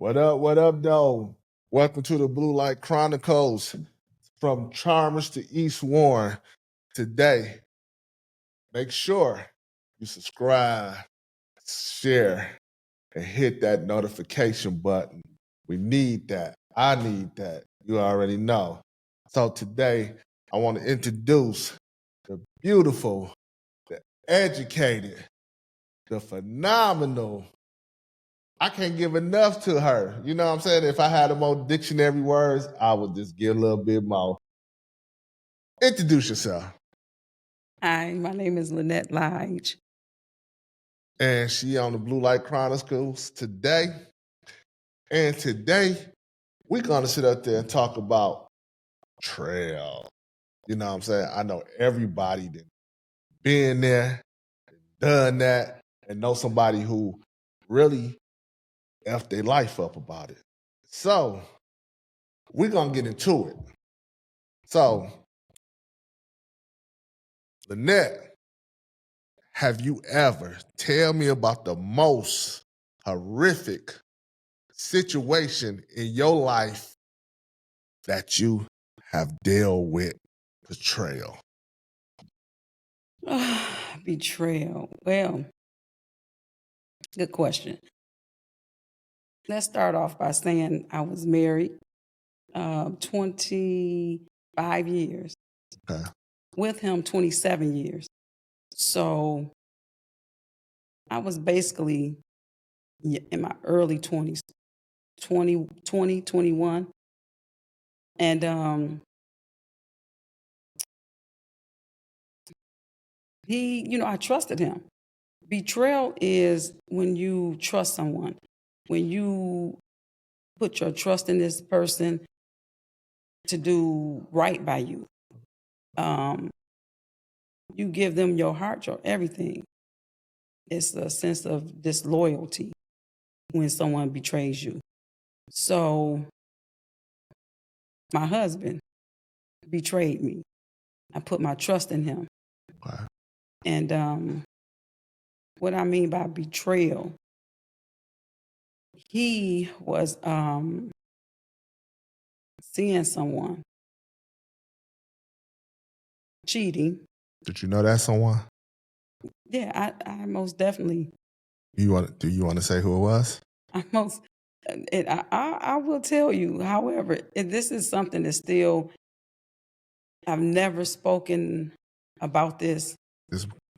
What up, though? Welcome to the Blue Light Chronicles. From Charmers to East Warren. Today, make sure you subscribe, share, and hit that notification button. We need that. I need that. You already know. So today, I want to introduce the beautiful, the educated, the phenomenal. I can't give enough to her. You know what I'm saying? If I had more dictionary words, I would just give a little bit more. Introduce yourself. Hi, my name is Lanet Lige. And she on the Blue Light Chronicles today. And today, we're going to sit up there and talk about betrayal. You know what I'm saying? I know everybody that been there, done that, and know somebody who really effed their life up about it. So, we're going to get into it. So, Lynette, have you ever tell me about the most horrific situation in your life that you have dealt with betrayal? Betrayal. Well, good question. Let's start off by saying I was married 25 years. Okay. With him 27 years. So I was basically in my early 20s, 20, 21. And I trusted him. Betrayal is when you trust someone, when you put your trust in this person to do right by you. You give them your heart, your everything. It's a sense of disloyalty when someone betrays you. So my husband betrayed me. I put my trust in him. Wow. And what I mean by betrayal, he was seeing someone cheating. Did you know that someone? Yeah, I most definitely. Do you want to say who it was? I will tell you. However, this is something that still I've never spoken about this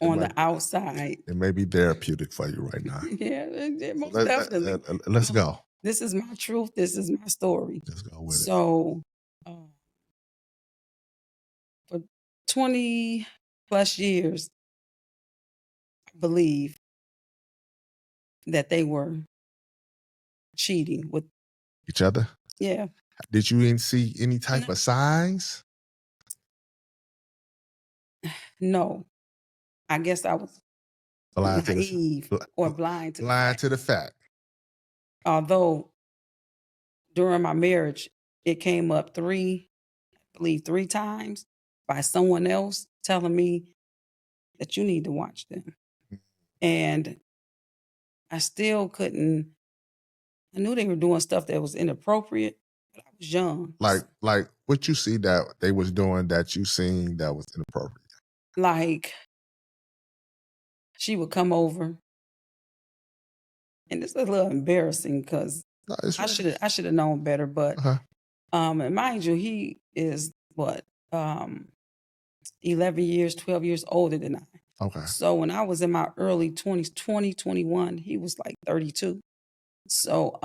on the outside. It may be therapeutic for you right now. Yeah, most definitely. Let's go. This is my truth. This is my story. Let's go with it. So, for 20 plus years, I believe that they were cheating with each other. Yeah. Did you see any type of signs? No. I guess I was naive or blind to the fact. Although during my marriage, it came up three times by someone else telling me that you need to watch them. And I still couldn't. I knew they were doing stuff that was inappropriate, but I was young. Like what you see that they was doing that you seen that was inappropriate? Like she would come over, and it's a little embarrassing because I should have known better. But and mind you, he is what 11 years, 12 years older than I. Okay. So when I was in my early 20s, 21, he was like 32. So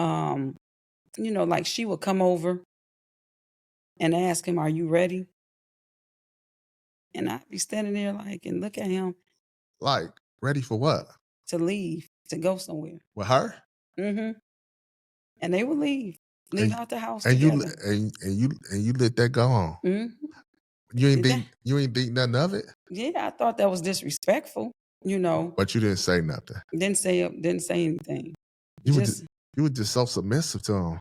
like she would come over and ask him, "Are you ready?" And I'd be standing there and look at him. Like, ready for what? To leave, to go somewhere. With her? Mm-hmm. And they would leave out the house and together. You let that go on. Mm-hmm. You ain't think nothing of it? Yeah, I thought that was disrespectful, But you didn't say nothing. Didn't say anything. You were just so submissive to him.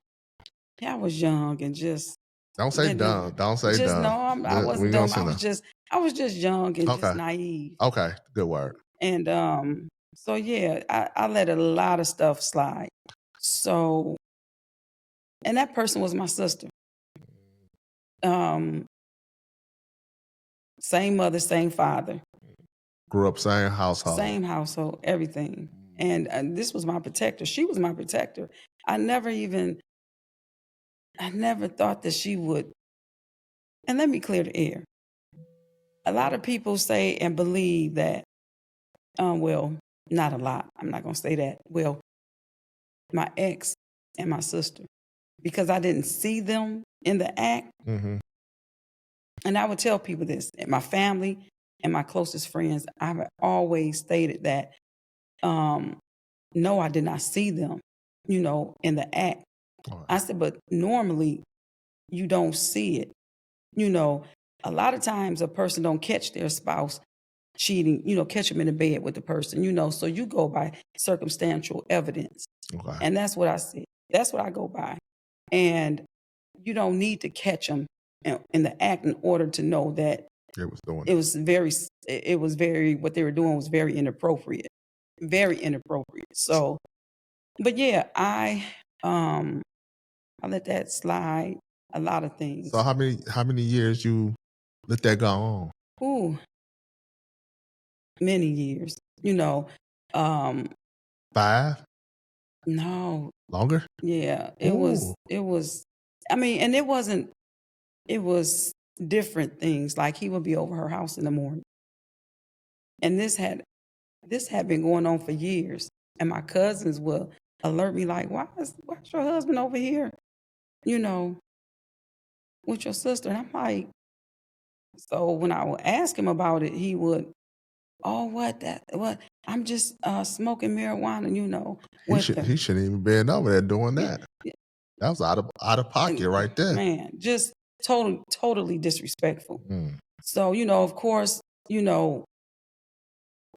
Yeah, I was young and just don't say dumb. Don't say just, dumb. No, I wasn't dumb. I was just young and just naive. Okay, good word. And so yeah, I let a lot of stuff slide. So And that person was my sister. Same mother, same father. Grew up same household. Same household, everything. And this was my protector. She was my protector. I never thought that she would. And let me clear the air. A lot of people say and believe that, well, not a lot. I'm not going to say that. Well, my ex and my sister, because I didn't see them in the act. Mm-hmm. And I would tell people this, and my family and my closest friends, I've always stated that, no, I did not see them, in the act. Right. I said, but normally you don't see it. A lot of times a person don't catch their spouse cheating, catch them in the bed with the person, so you go by circumstantial evidence. Okay. And that's what I said. That's what I go by. And you don't need to catch them in the act in order to know that it was very, what they were doing was very inappropriate. Very inappropriate. So, but yeah, I let that slide. A lot of things. So how many years you let that go on? Ooh, many years. 5? No. Longer? Yeah, it was. I mean, and it wasn't. It was different things. Like he would be over her house in the morning, and this had been going on for years. And my cousins will alert me like, why's your husband over here? With your sister. And I'm like, so when I would ask him about it, he would, oh, what? I'm just smoking marijuana, He shouldn't even been over there doing that. Yeah. That was out of pocket right there. Man, just totally disrespectful. Mm. So, of course, it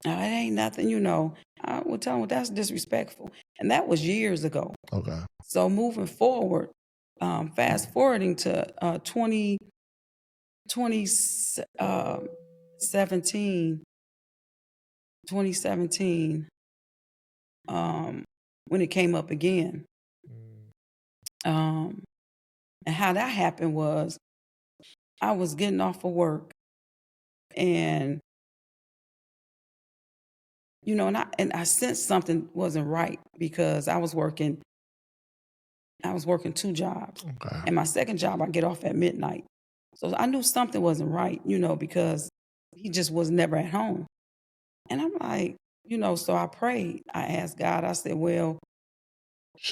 ain't nothing, I would tell him that's disrespectful. And that was years ago. Okay. So moving forward, fast forwarding to 2017, when it came up again. And how that happened was I was getting off of work and, and I sensed something wasn't right because I was working 2 jobs. Okay. And my second job, I get off at midnight. So I knew something wasn't right, because he just was never at home. And I'm like, so I prayed. I asked God, I said, well,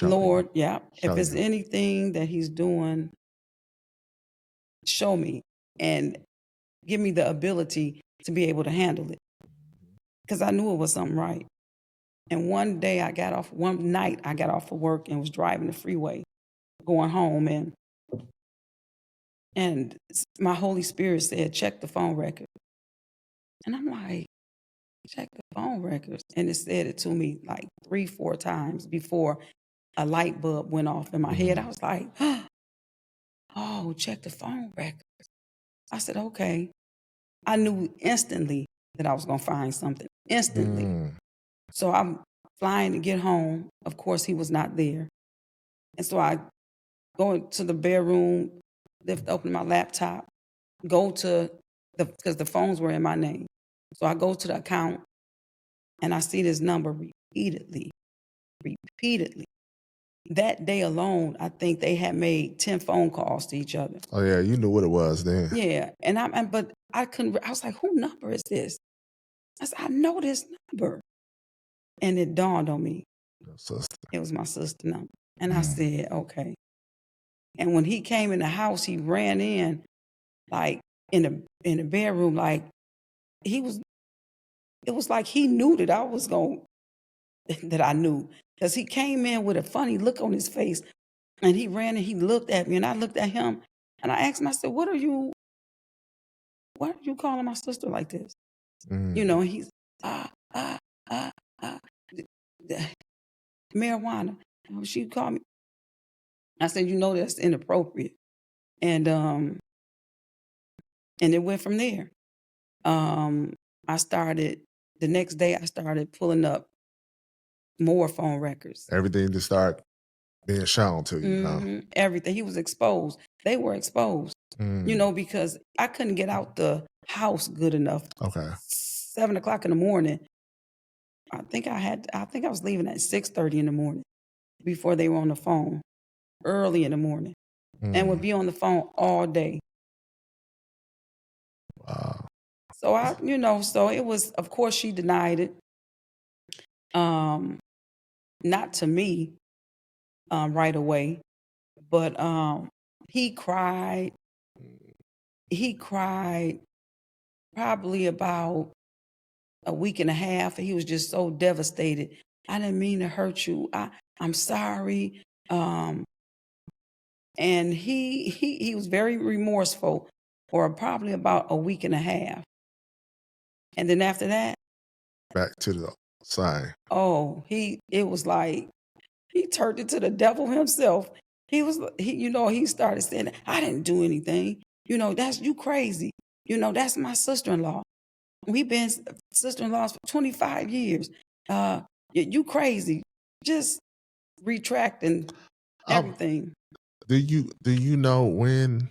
Lord, yeah, if it's anything that he's doing, show me and give me the ability to be able to handle it. Because I knew it was something right. And one night I got off of work and was driving the freeway going home, and my Holy Spirit said, check the phone record. And I'm like, check the phone records. And it said it to me like 3-4 times before a light bulb went off in my head. I was like, oh, check the phone records. I said, okay. I knew instantly that I was going to find something. Instantly. So I'm flying to get home. Of course, he was not there. And so I go into the bedroom, open my laptop, go to because the phones were in my name. So I go to the account and I see this number repeatedly. That day alone, I think they had made 10 phone calls to each other. Oh yeah, you knew what it was then. Yeah, but I couldn't. I was like, "Who number is this?" I said, "I know this number," and it dawned on me. Your sister. It was my sister number, and I said, "Okay." And when he came in the house, he ran in, like in the bedroom, like he was. It was like he knew that I was that I knew, because he came in with a funny look on his face. And he ran and he looked at me and I looked at him and I asked him, I said, why are you calling my sister like this? And he's, marijuana. She called me. I said, that's inappropriate. And it went from there. The next day I started pulling up more phone records. Everything to start being shown to you, huh? Everything. He was exposed. They were exposed, Mm. because I couldn't get out the house good enough. Okay. 7 o'clock in the morning. I think I was leaving at 6:30 in the morning before they were on the phone early in the morning and would Mm. be on the phone all day. Wow. So so it was, of course, she denied it. Not to me, right away, but he cried. He cried probably about a week and a half, and he was just so devastated. I didn't mean to hurt you. I'm sorry. And he was very remorseful for probably about a week and a half. And then after that, Back to the side. it was like he turned it to the devil himself. He started saying, I didn't do anything. That's you crazy. That's my sister-in-law. We've been sister-in-laws for 25 years. You crazy. Just retracting Um, everything. do you know when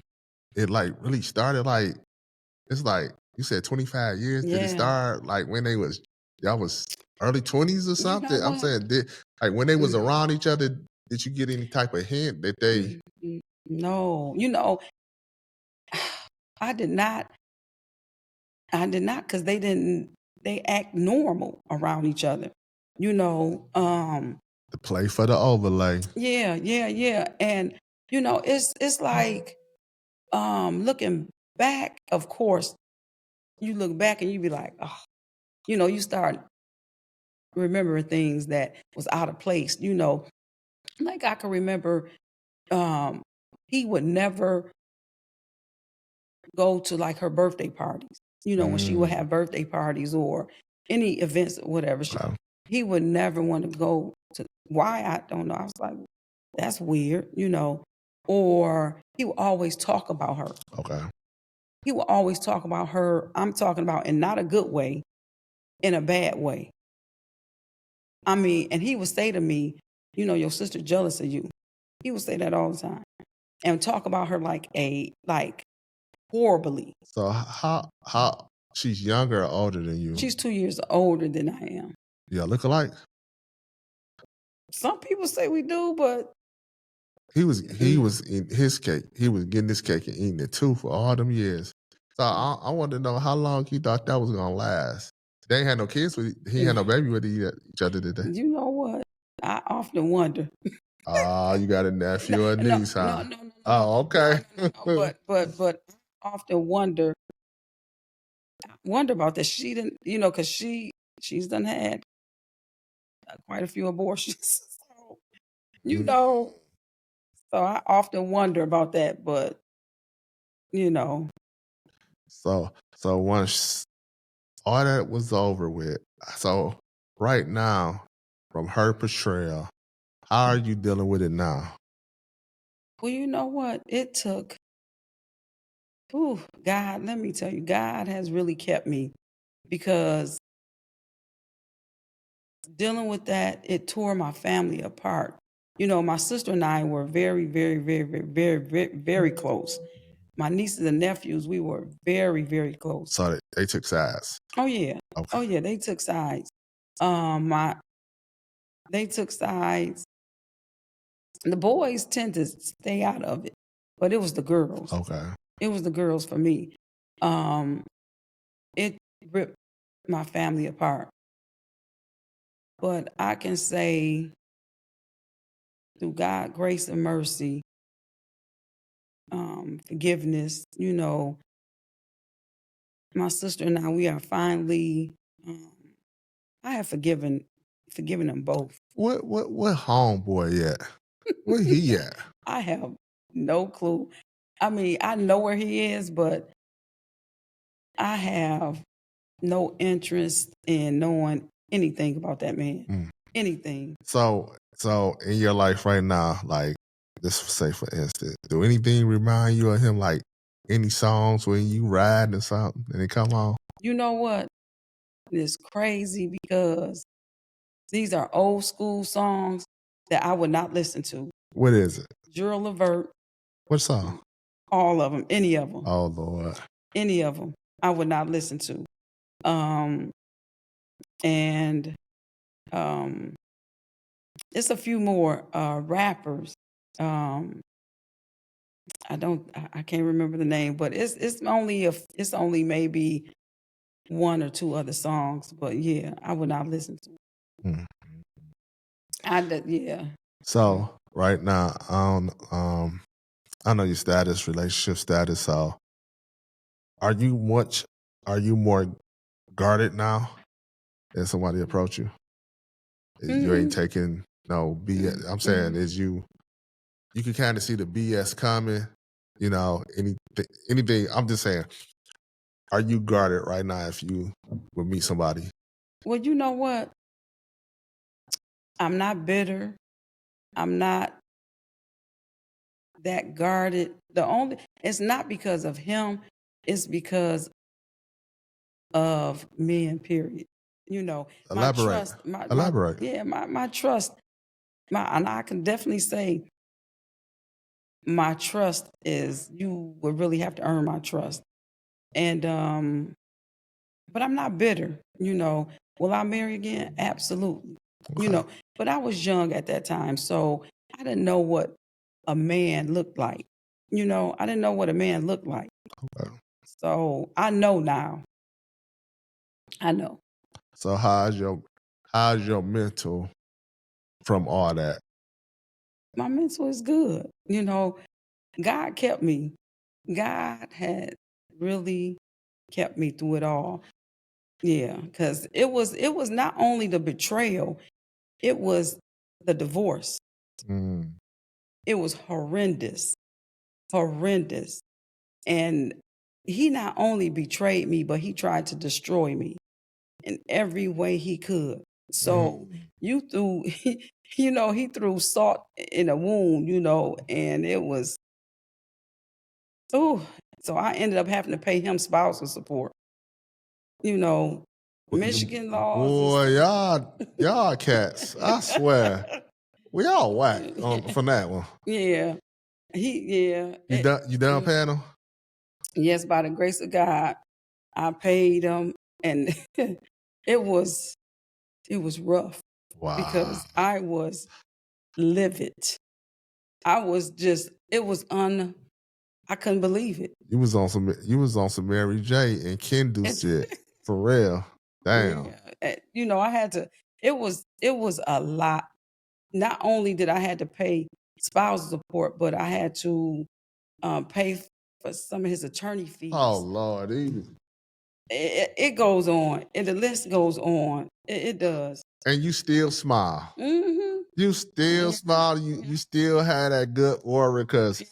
it like really started? Like it's like you said 25 years. Did it Yeah. start like when y'all was early 20s or You something? know I'm what? saying like when they was around each other, did you get any type of hint that they No. I did not. Because they act normal around each other. to play for the overlay? Yeah, yeah, yeah. And it's like looking back, of course, you look back and you be like, oh, you start remembering things that was out of place. Like I can remember he would never go to like her birthday parties. When she would Mm, have birthday parties or any events or whatever, okay. he would never want to go to. Why? I don't know. I was like, that's weird. Or he would always talk about her. Okay. He would always talk about her. I'm talking about in not a good way, in a bad way. I mean, and he would say to me, your sister jealous of you. He would say that all the time and talk about her like horribly. So how she's younger or older than you? She's 2 years older than I am. Yeah, look alike. Some people say we do, but He was in his cake. He was getting this cake and eating it too for all them years. So I wanted to know how long he thought that was gonna last. They ain't had no kids with he had no baby with each other, did they? you know what? I often wonder. Oh, you got a No, nephew or no, niece, no, huh? no, no, no, Oh, okay. no. But I often wonder about that. She didn't, because she's done had quite a few abortions. So, you Mm. know, so I often wonder about that. But you know, So once all that was over with, so right now, from her portrayal, how are you dealing with it now? well, you know what? It took. Ooh, God, let me tell you, God has really kept me because dealing with that, it tore my family apart. My sister and I were very, very, very, very, very, very, very close. My nieces and nephews, we were very, very close. So they took sides. Oh yeah, Okay. oh yeah, they took sides. My they took sides. The boys tend to stay out of it, but it was the girls. Okay. It was the girls for me. Um, it ripped my family apart. But I can say through God, grace and mercy, forgiveness, my sister and I, we are finally, I have forgiven them both. What homeboy at? Where he at? I have no clue. I mean, I know where he is, but I have no interest in knowing anything about that man. Mm. Anything. So in your life right now, like this say for instance, do anything remind you of him? Like any songs when you riding or something and it come on? You know what? It's crazy because these are old school songs that I would not listen to. What is it? Gerald Levert, What song? all of them, any of them, Oh Lord. any of them, I would not listen to. And it's a few more rappers. I can't remember the name, but it's only maybe one or two other songs. But yeah, I would not listen to it. Yeah. So right now, I know your status, relationship status. So, are you more guarded now if somebody approach you? You ain't taking no BS. I'm saying is you can kind of see the BS coming. You know, anything. I'm just saying, are you guarded right now if you would meet somebody? Well, you know what? I'm not bitter. I'm not that guarded. It's not because of him. It's because of men, period. You know, Elaborate. Elaborate. My trust, and I can definitely say my trust is, you would really have to earn my trust. And, but I'm not bitter, you know. Will I marry again? Absolutely. Okay. You know, but I was young at that time, so I didn't know what a man looked like. You know, I didn't know what a man looked like. Okay. So I know now. I know. So how's your mental from all that? My mental is good. You know, God kept me. God had really kept me through it all. Yeah, because it was not only the betrayal, it was the divorce. It was horrendous, horrendous. And he not only betrayed me, but he tried to destroy me in every way he could. So you threw, you know, he threw salt in a wound, you know, and it was, oh, so I ended up having to pay him spousal support. You know, Michigan laws. Boy, y'all cats. I swear. We all whack from that one. Yeah. You done paying him? Yes, by the grace of God, I paid him, and it was rough. Wow. Because I was livid. I was just, I couldn't believe it. You was on some Mary J and Kendall shit. For real. Damn. Yeah. You know, I had to, it was a lot. Not only did I had to pay spousal support, but I had to pay for some of his attorney fees. Oh Lord, it goes on, and the list goes on. It does. And you still smile. Mm-hmm. You still smile. You still had that good aura, cause,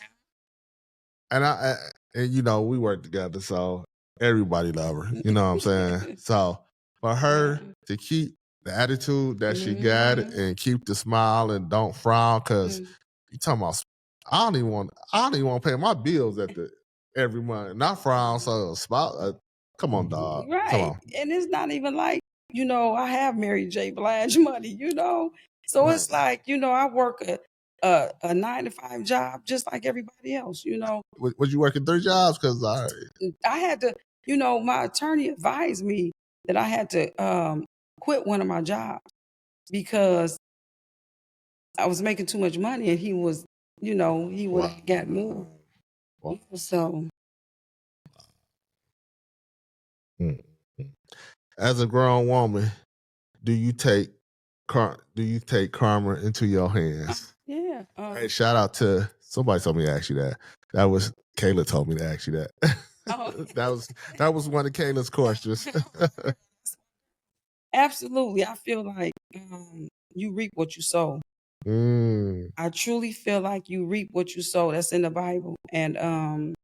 and you know we work together, so everybody love her. You know what I'm saying? So for her to keep the attitude that she got and keep the smile and don't frown, cause you talking about, I don't even want to pay my bills every month, not frown. So come on, dog. Right. Come on. And it's not even like, you know, I have Mary J. Blige money, you know. So it's like, you know, I work a 9-to-5 job just like everybody else, you know. Was you working 3 jobs? Because I had to, you know, my attorney advised me that I had to quit one of my jobs because I was making too much money, and he was, you know, he would have got more. Wow. So. As a grown woman, do you take karma into your hands? Yeah. Hey, shout out to somebody told me to ask you that. That was Kayla told me to ask you that. Oh. that was one of Kayla's questions. Absolutely. I feel like you reap what you sow. I truly feel like you reap what you sow. That's in the Bible. And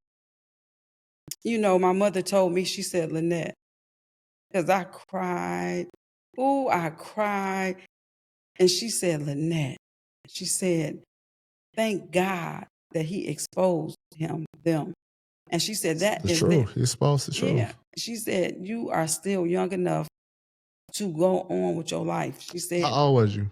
you know, my mother told me, she said, Lynette, because I cried. Oh, I cried. And she said, Lynette, she said, thank God that he exposed them. And she said, that It's is true. He exposed the truth. Yeah. She said, you are still young enough to go on with your life. She said, how old was you?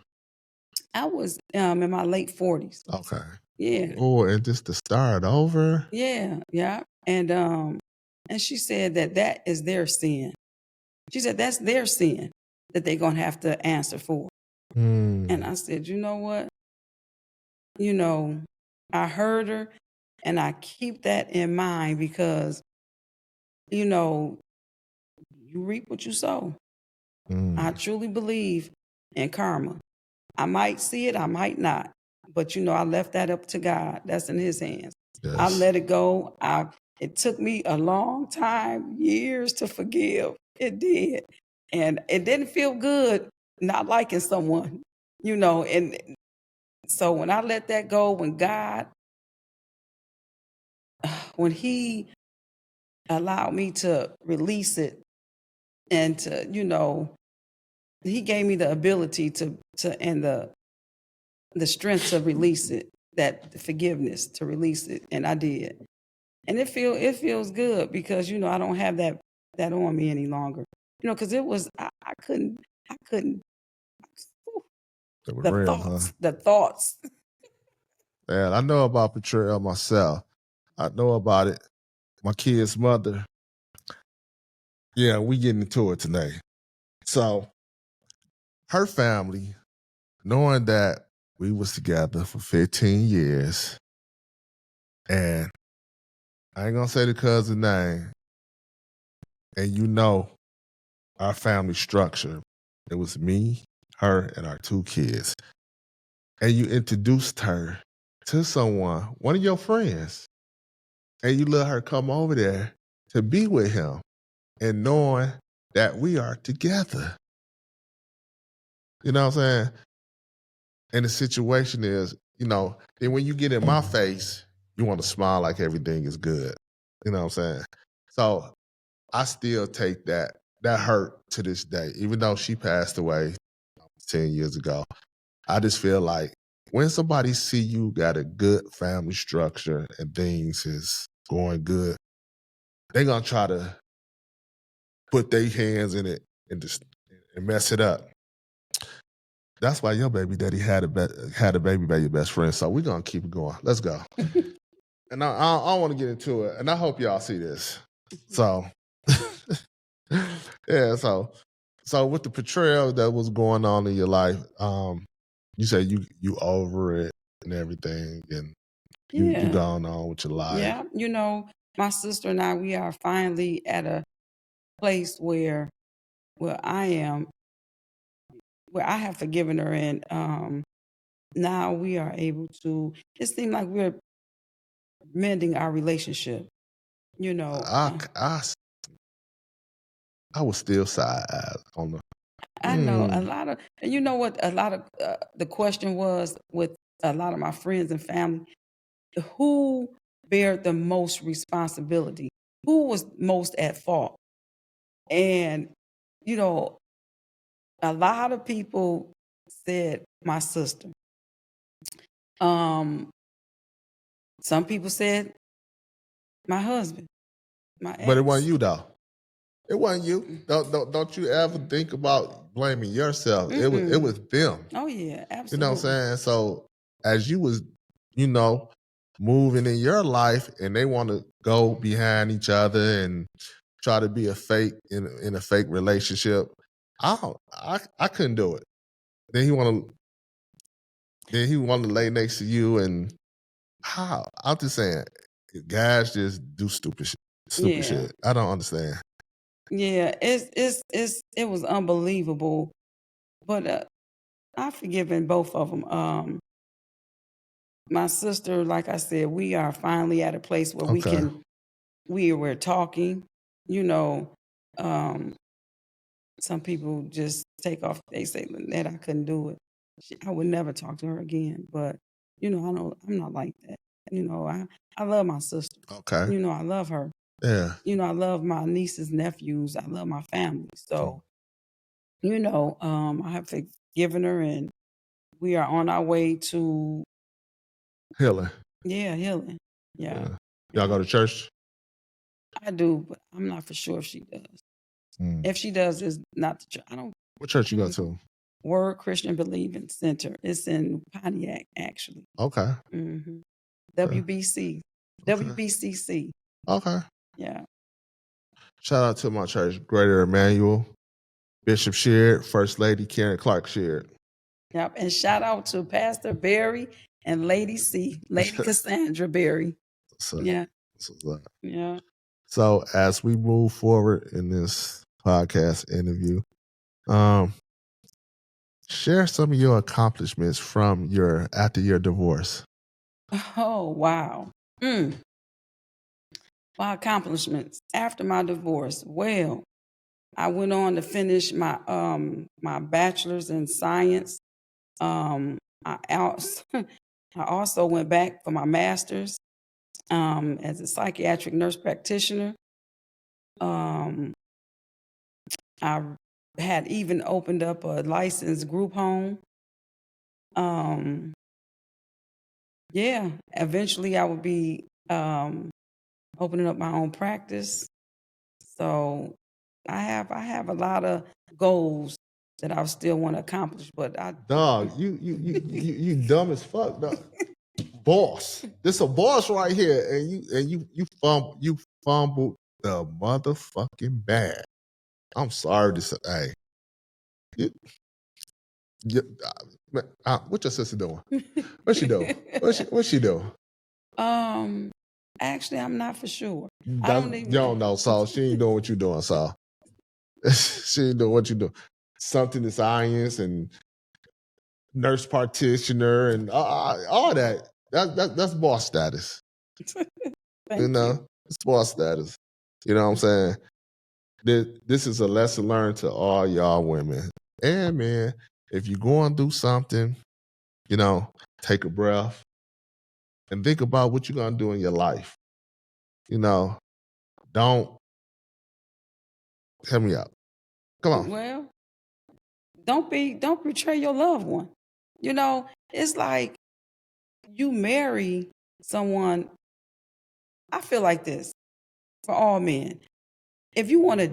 I was in my late 40s. Okay. Yeah. Oh, and just to start over? Yeah. Yeah. And she said that is their sin. She said that's their sin that they're gonna have to answer for. And I said, you know what? You know, I heard her and I keep that in mind because, you know, you reap what you sow. I truly believe in karma. I might see it, I might not. But you know, I left that up to God. That's in his hands. I Yes. let it go. It took me a long time, years to forgive. It did. And it didn't feel good not liking someone, you know, and so when I let that go, when God, when he allowed me to release it and to, you know, he gave me the ability to and the strength to release it, that the forgiveness to release it, and I did. And it feels good because you know I don't have that on me any longer. You know, because it was I couldn't They were the real, huh? thoughts. Man, I know about betrayal myself. I know about it. My kid's mother. Yeah, we getting into it today. So her family, knowing that we was together for 15 years, and I ain't gonna say the cousin name, and you know our family structure. It was me, her, and our 2 kids. And you introduced her to someone, one of your friends, and you let her come over there to be with him and knowing that we are together. You know what I'm saying? And the situation is, you know, then when you get in my face, you want to smile like everything is good. You know what I'm saying? So I still take that hurt to this day, even though she passed away 10 years ago. I just feel like when somebody see you got a good family structure and things is going good, they gonna try to put their hands in it and just and mess it up. That's why your baby daddy had a baby by your best friend. So we're gonna keep it going. Let's go. And I want to get into it, and I hope y'all see this. So, yeah. So with the betrayal that was going on in your life, you say you over it and everything, and you Yeah. gone on with your life. Yeah. You know, my sister and I, we are finally at a place where I am, where I have forgiven her, and now we are able to. It seemed like we're mending our relationship. You know, I was still side eyed on the. I know a lot of, and you know what? A lot of the question was with a lot of my friends and family, who bared the most responsibility? Who was most at fault? And you know, a lot of people said my sister. Um, some people said my husband, my But it ex. wasn't you though. It wasn't you. Don't you ever think about blaming yourself. It was them. Oh yeah, You know what I'm absolutely. saying? So as you was, you know, moving in your life and they want to go behind each other and try to be a fake in a fake relationship, I couldn't do it. Then he wanna lay next to you and how? I'm just saying, guys just do stupid Yeah, shit. I don't understand. yeah. It was unbelievable, but I've forgiven both of them. My sister, like I said, we are finally at a place where Okay. we're talking. You know, um, some people just take off. They say, "Lynette, I couldn't do it. I would never talk to her again." But you know, I'm not like that. You know, I love my sister. Okay. You know, I love her. Yeah. You know, I love my nieces, nephews. I love my family. So, you know, I have forgiven her, and we are on our way to Healing. healing. Yeah, Yeah. Y'all yeah. go to church? I do, but I'm not for sure if she does. Mm. If she does, it's not the church. I don't What church you go really. to? Word Christian Believing Center. It's in Pontiac, actually. Okay. Mm-hmm. Okay. WBC. Okay. WBCC. Okay. Yeah. Shout out to my church, Greater Emmanuel, Bishop Sheard, First Lady Karen Clark Sheard. Yep. And shout out to Pastor Barry and Lady C, Lady Cassandra Berry. So, Yeah. so, Yeah. so as we move forward in this podcast interview, share some of your accomplishments from after your divorce. Oh, wow. My accomplishments after my divorce. Well, I went on to finish my my bachelor's in science. I also, I also went back for my master's as a psychiatric nurse practitioner. I had even opened up a licensed group home. Yeah, eventually I would be opening up my own practice. So I have a lot of goals that I still want to accomplish, but Dog, you dumb as fuck, dog. Boss. This a boss right here, and you fumbled the motherfucking bag. I'm sorry to say, hey, what your sister doing? What she doing? What she doing? Actually, I'm not for sure. You don't know, Saul. She ain't doing what you doing, Saul. She ain't doing what you doing. Something in science and nurse practitioner and all that. That's boss status. Thank you. It's boss status. You know what I'm saying? This is a lesson learned to all y'all women. And man, if you're going through something, take a breath and think about what you're gonna do in your life. Don't help me out. Come on. Well, don't betray your loved one. It's like you marry someone. I feel like this for all men. If you want to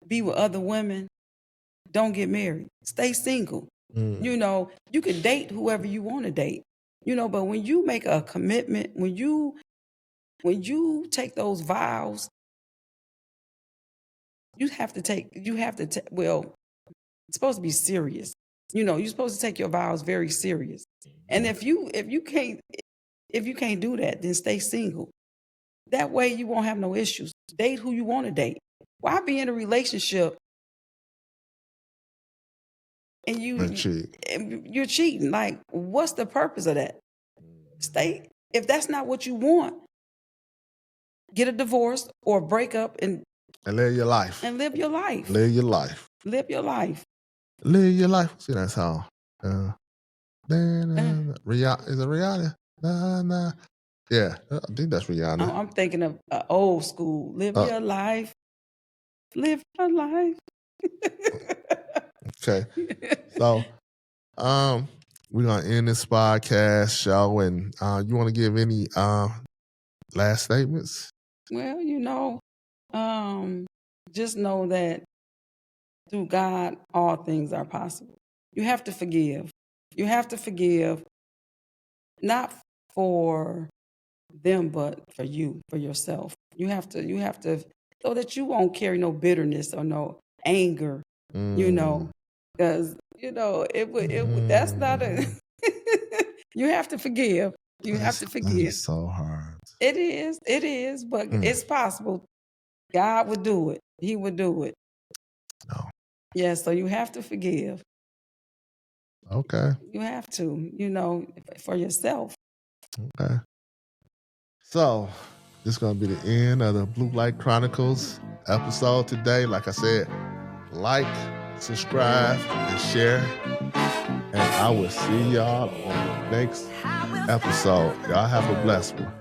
be with other women, don't get married. Stay single. You can date whoever you want to date. But when you make a commitment, when you take those vows, well, it's supposed to be serious. You're supposed to take your vows very serious. And if you can't do that, then stay single. That way you won't have no issues. Date who you want to date. Why be in a relationship and you're cheating? Like, what's the purpose of that? Stay. If that's not what you want, get a divorce or break up and live your life. And live your life. Live your life. Live your life. Live your life. See that song? Rihanna, is it Rihanna? Nah. Yeah, I think that's Rihanna. I'm thinking of old school. Live your life. Live your life. Okay. So, we're gonna end this podcast show, and you want to give any last statements? Well, just know that through God, all things are possible. You have to forgive. You have to forgive, not for them, but for you, for yourself. You have to, so that you won't carry no bitterness or no anger, because it would. That's not a. You have to forgive. You have to forgive. It's so hard. It is, but it's possible. God would do it. He would do it. No. Yeah, so you have to forgive. Okay. You have to, for yourself. Okay. So, this is going to be the end of the Blue Light Chronicles episode today. Like I said, like, subscribe, and share. And I will see y'all on the next episode. Y'all have a blessed one.